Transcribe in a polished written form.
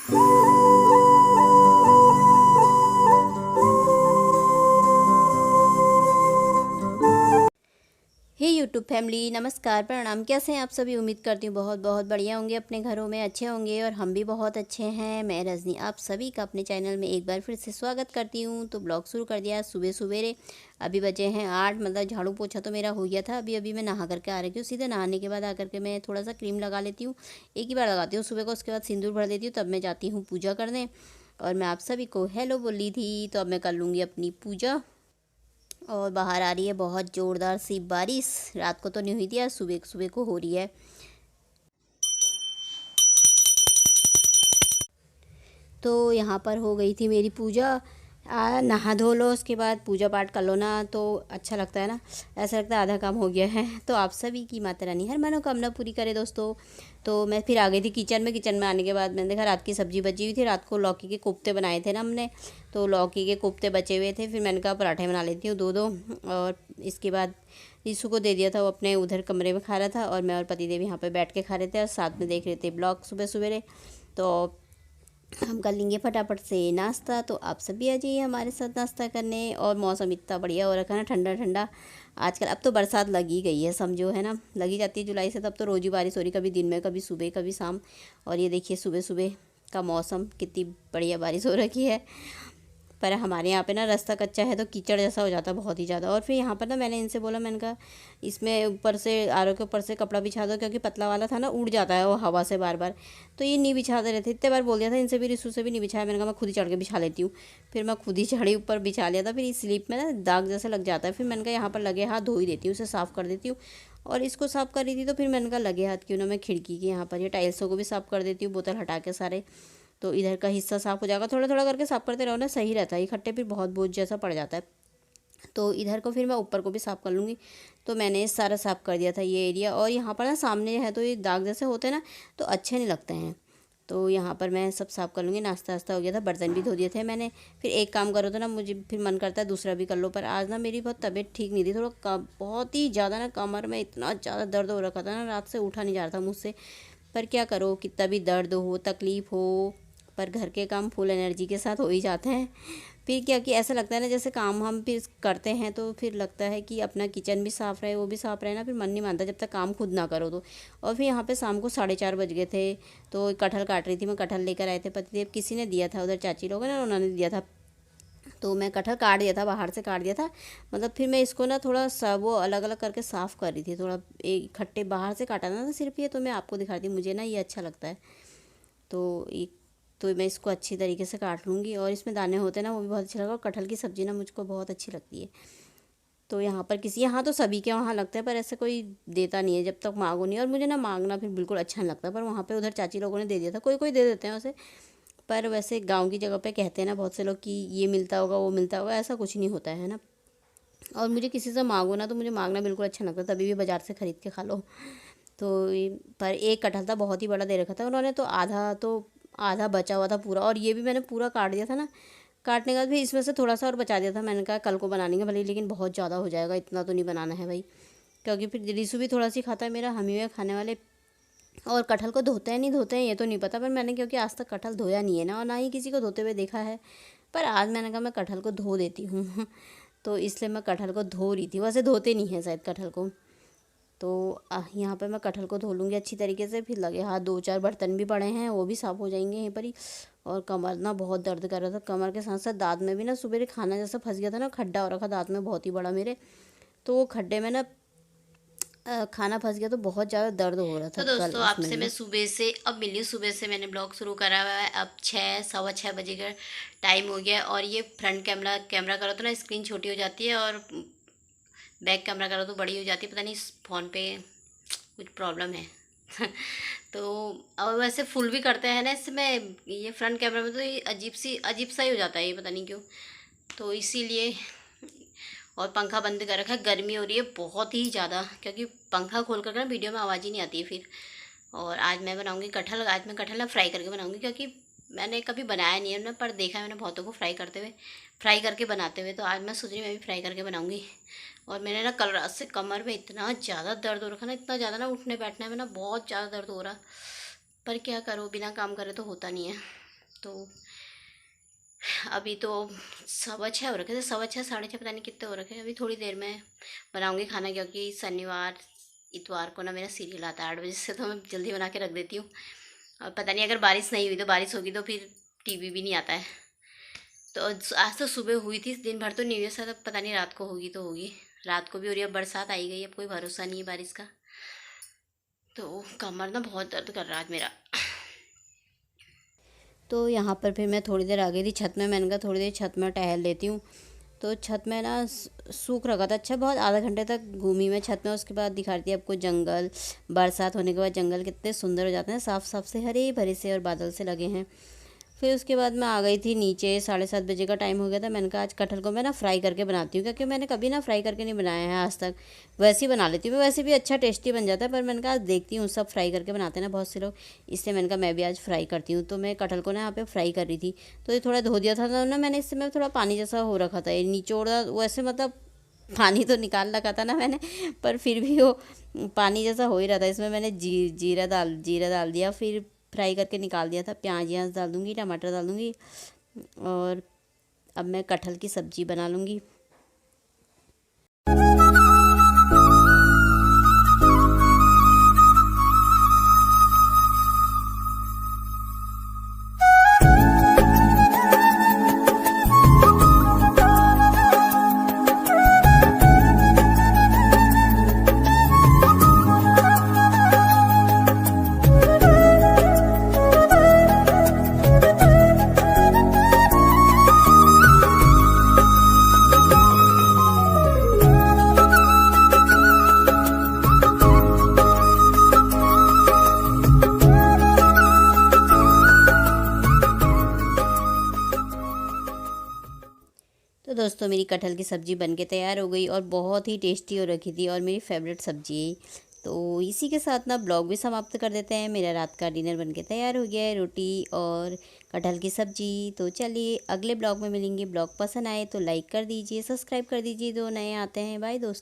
हे YouTube family, नमस्कार, प्रणाम। कैसे हैं आप सभी? उम्मीद करती हूँ बहुत बहुत बढ़िया होंगे, अपने घरों में अच्छे होंगे और हम भी बहुत अच्छे हैं। मैं रजनी आप सभी का अपने चैनल में एक बार फिर से स्वागत करती हूँ। तो ब्लॉग शुरू कर दिया सुबह सवेरे। अभी बजे हैं 8, मतलब झाड़ू पोछा तो मेरा हो गया था। अभी मैं नहा करके आ रही हूँ। सीधे नहाने के बाद आकर के मैं थोड़ा सा क्रीम लगा लेती हूँ। एक ही बार लगाती हूँ सुबह को, उसके बाद सिंदूर भर देती हूँ, तब मैं जाती हूँ पूजा करने। और मैं आप सभी को हेलो बोली थी, तो अब मैं कर लूँगी अपनी पूजा। और बाहर आ रही है बहुत ज़ोरदार सी बारिश। रात को तो नहीं हुई थी, आज सुबह सुबह को हो रही है। तो यहाँ पर हो गई थी मेरी पूजा। नहा धो लो, उसके बाद पूजा पाठ कर लो ना, तो अच्छा लगता है ना। ऐसा लगता है आधा काम हो गया है। तो आप सभी की माता रानी हर मनोकामना पूरी करे दोस्तों। तो मैं फिर आ गई थी किचन में। किचन में आने के बाद मैंने देखा रात की सब्ज़ी बची हुई थी। रात को लौकी के कोफ्ते बनाए थे ना हमने, तो लौकी के कोफ्ते बचे हुए थे। फिर मैंने कहा पराठे बना लेती हूँ दो दो। और इसके बाद यीशु को दे दिया था, वो अपने उधर कमरे में खा रहा था, और मैं और पतिदेव यहाँ पर बैठ के खा रहे थे और साथ में देख रहे थे ब्लॉग सुबह सवेरे। तो हम कर लेंगे फटाफट से नाश्ता। तो आप सभी आ जाइए हमारे साथ नाश्ता करने। और मौसम इतना बढ़िया हो रखा है ना, ठंडा ठंडा। आजकल अब तो बरसात लगी गई है, समझो है ना, लगी जाती है जुलाई से। तब तो रोज़ ही बारिश हो रही, कभी दिन में कभी सुबह कभी शाम। और ये देखिए सुबह सुबह का मौसम, कितनी बढ़िया बारिश हो रखी है। पर हमारे यहाँ पे ना रास्ता कच्चा है, तो कीचड़ जैसा हो जाता है बहुत ही ज़्यादा। और फिर यहाँ पर ना मैंने इनसे बोला, मैंने कहा इसमें ऊपर से आर के ऊपर से कपड़ा बिछा दो, क्योंकि पतला वाला था ना, उड़ जाता है वो हवा से बार बार। तो ये नहीं बिछाते रहते। इतने बार बोल दिया था इनसे भी, रिसू से भी नहीं बिछाया। मैंने कहा मैं खुद ही चढ़ के बिछा लेती हूँ। फिर मैं खुद ही चढ़ी, ऊपर बिछा लिया था। फिर इस स्लीप में ना दाग जैसा लग जाता है। फिर मैंने कहा यहाँ पर लगे हाथ धो ही देती हूँ, उसे साफ़ कर देती हूँ। और इसको साफ़ कर रही थी, तो फिर मैंने कहा लगे हाथ क्यों ना मैं खिड़की की यहाँ पर ये टाइल्सों को भी साफ़ कर देती हूँ, बोतल हटा के सारे। तो इधर का हिस्सा साफ़ हो जाएगा। थोड़ा थोड़ा करके साफ़ करते रहो ना, सही रहता है। इकट्ठे फिर बहुत बोझ जैसा पड़ जाता है। तो इधर को फिर मैं ऊपर को भी साफ़ कर लूँगी। तो मैंने सारा साफ़ कर दिया था ये एरिया। और यहाँ पर ना सामने है, तो ये दाग जैसे होते हैं ना, तो अच्छे नहीं लगते हैं। तो यहाँ पर मैं सब साफ़ कर लूँगी। नाश्ता वास्ता हो गया था, बर्तन भी धो दिए थे मैंने। फिर एक काम करो तो ना मुझे फिर मन करता है दूसरा भी कर लो। पर आज ना मेरी बहुत तबीयत ठीक नहीं थी, थोड़ा बहुत ही ज़्यादा ना कमर में इतना ज़्यादा दर्द हो रखा था ना, रात से उठा नहीं जा रहा था मुझसे। पर क्या करो, कितना भी दर्द हो तकलीफ़ हो, पर घर के काम फुल एनर्जी के साथ हो ही जाते हैं। फिर क्या कि ऐसा लगता है ना, जैसे काम हम फिर करते हैं तो फिर लगता है कि अपना किचन भी साफ़ रहे, वो भी साफ़ रहे ना, फिर मन नहीं मानता जब तक काम खुद ना करो तो। और फिर यहाँ पे शाम को 4:30 बज गए थे। तो कटहल काट रही थी मैं, कटहल लेकर आए थे पतिदेव, किसी ने दिया था, उधर चाची लोग हैं ना, उन्होंने दिया था। तो मैं कटहल काट दिया था, बाहर से काट दिया था। मतलब फिर मैं इसको ना थोड़ा सा वो अलग अलग करके साफ़ कर रही थी। थोड़ा एक इकट्ठे बाहर से काटा था ना सिर्फ ये, तो मैं आपको दिखा रही थी, मुझे ना ये अच्छा लगता है। तो एक तो मैं इसको अच्छी तरीके से काट लूँगी। और इसमें दाने होते हैं ना, वो भी बहुत अच्छे लगा। और कटहल की सब्ज़ी ना मुझको बहुत अच्छी लगती है। तो यहाँ पर किसी, यहाँ तो सभी के वहाँ लगता है, पर ऐसे कोई देता नहीं है जब तक मांगो नहीं। और मुझे ना मांगना फिर बिल्कुल अच्छा नहीं लगता। पर वहाँ पे उधर चाची लोगों ने दे दिया था, कोई कोई दे देते हैं वैसे। पर वैसे गाँव की जगह पे कहते हैं ना बहुत से लोग कि ये मिलता होगा वो मिलता होगा, ऐसा कुछ नहीं होता है ना। और मुझे किसी से मांगो ना, तो मुझे मांगना बिल्कुल अच्छा नहीं लगता, तभी भी बाज़ार से ख़रीद के खा लो। तो पर एक कटहल था, बहुत ही बड़ा दे रखा था उन्होंने, तो आधा बचा हुआ था पूरा। और ये भी मैंने पूरा काट दिया था ना। काटने के बाद भी इसमें से थोड़ा सा और बचा दिया था। मैंने कहा कल को बना लेंगे भले, लेकिन बहुत ज़्यादा हो जाएगा, इतना तो नहीं बनाना है भाई, क्योंकि फिर रिसु भी थोड़ा सी खाता है मेरा, हम ही है खाने वाले। और कटहल को धोते हैं नहीं धोते हैं ये तो नहीं पता, पर मैंने क्योंकि आज तक कटहल धोया नहीं है ना, और ना ही किसी को धोते हुए देखा है। पर आज मैंने कहा मैं कटहल को धो देती हूँ। तो इसलिए मैं कटहल को धो रही थी। वैसे धोते नहीं हैं शायद कटहल को। तो यहाँ पर मैं कटहल को धो लूँगी अच्छी तरीके से। फिर लगे हाथ 2-4 बर्तन भी पड़े हैं, वो भी साफ़ हो जाएंगे यहीं पर ही। और कमर ना बहुत दर्द कर रहा था, कमर के साथ साथ दाँत में भी ना सुबह खाना जैसा फंस गया था ना, खड्डा हो रखा दाँत में बहुत ही बड़ा मेरे। तो वो खड्डे में ना खाना फंस गया, तो बहुत ज़्यादा दर्द हो रहा था तो कल दोस्तों, उसमें आपसे मैं ना। सुबह से अब मिली हूँ। सुबह से मैंने ब्लॉग शुरू करा हुआ है। अब 6 सवा 6 बजे का टाइम हो गया है। और ये फ्रंट कैमरा करो तो ना स्क्रीन छोटी हो जाती है, और बैक कैमरा करो तो बड़ी हो जाती है। पता नहीं इस फ़ोन पे कुछ प्रॉब्लम है। तो और वैसे फुल भी करते हैं ना इसमें, ये फ्रंट कैमरा में तो ये अजीब सा ही हो जाता है, ये पता नहीं क्यों। तो इसीलिए। और पंखा बंद कर रखा है, गर्मी हो रही है बहुत ही ज़्यादा, क्योंकि पंखा खोल कर ना वीडियो में आवाज़ ही नहीं आती है फिर। और आज मैं बनाऊंगी कटहल। आज मैं कटहल ना फ्राई करके बनाऊंगी, क्योंकि मैंने कभी बनाया नहीं है ना, पर देखा है मैंने बहुतों को फ्राई करते हुए, फ्राई करके बनाते हुए। तो आज मैं सोच रही हूँ मैं भी फ्राई करके बनाऊंगी। और मैंने ना कल रात से कमर में इतना ज़्यादा दर्द हो रखा ना, इतना ज़्यादा ना, उठने बैठने में ना बहुत ज़्यादा दर्द हो रहा। पर क्या करो, बिना काम करे तो होता नहीं है। तो अभी तो 6:15 हो रखे थे, 6:15 6:30 पता नहीं कितने हो रखे। अभी थोड़ी देर में बनाऊंगी खाना, क्योंकि शनिवार इतवार को ना मेरा सीरियल आता है 8 बजे से, तो मैं जल्दी बना के रख देती हूँ। और पता नहीं अगर बारिश नहीं हुई तो, बारिश होगी तो फिर टीवी भी नहीं आता है। तो आज तो सुबह हुई थी, दिन भर तो नहीं हुई सर, पता नहीं रात को होगी तो होगी। रात को भी हो रही है, अब बरसात आई गई, अब कोई भरोसा नहीं है बारिश का। तो कमर ना बहुत दर्द कर रहा है आज मेरा। तो यहाँ पर फिर मैं थोड़ी देर आ गई थी छत में। मैंने कहा थोड़ी देर छत में टहल लेती हूँ। तो छत में ना सूख रखा था, अच्छा बहुत आधा घंटे तक घूमी मैं छत में। उसके बाद दिखा रही थी आपको जंगल, बरसात होने के बाद जंगल कितने सुंदर हो जाते हैं, साफ साफ से हरे भरे से, और बादल से लगे हैं। फिर उसके बाद मैं आ गई थी नीचे, 7:30 बजे का टाइम हो गया था। मैंने कहा आज कटहल को मैं ना फ्राई करके बनाती हूँ, क्योंकि मैंने कभी ना फ्राई करके नहीं बनाया है आज तक। वैसे ही बना लेती हूँ मैं, वैसे भी अच्छा टेस्टी बन जाता है, पर मैंने कहा आज देखती हूँ, सब फ्राई करके बनाते हैं ना बहुत से लोग, इसलिए मैंने कहा मैं भी आज फ्राई करती हूँ। तो मैं कटहल को ना यहाँ पे फ्राई कर रही थी, तो ये थोड़ा धो दिया था ना मैंने, इससे मैं थोड़ा पानी जैसा हो रखा था, ये निचोड़ा वैसे, मतलब पानी तो निकाल रखा था ना मैंने, पर फिर भी वो पानी जैसा हो ही रहा था। इसमें मैंने जीरा डाल दिया, फिर फ्राई करके निकाल दिया था। प्याज डाल दूँगी, टमाटर डाल दूँगी, और अब मैं कटहल की सब्ज़ी बना लूँगी। तो दोस्तों मेरी कटहल की सब्ज़ी बनके तैयार हो गई, और बहुत ही टेस्टी हो रखी थी, और मेरी फेवरेट सब्ज़ी है। तो इसी के साथ ना ब्लॉग भी समाप्त कर देते हैं। मेरा रात का डिनर बनके तैयार हो गया है, रोटी और कटहल की सब्ज़ी। तो चलिए अगले ब्लॉग में मिलेंगे। ब्लॉग पसंद आए तो लाइक कर दीजिए, सब्सक्राइब कर दीजिए, जो नए आते हैं। बाय दोस्तों।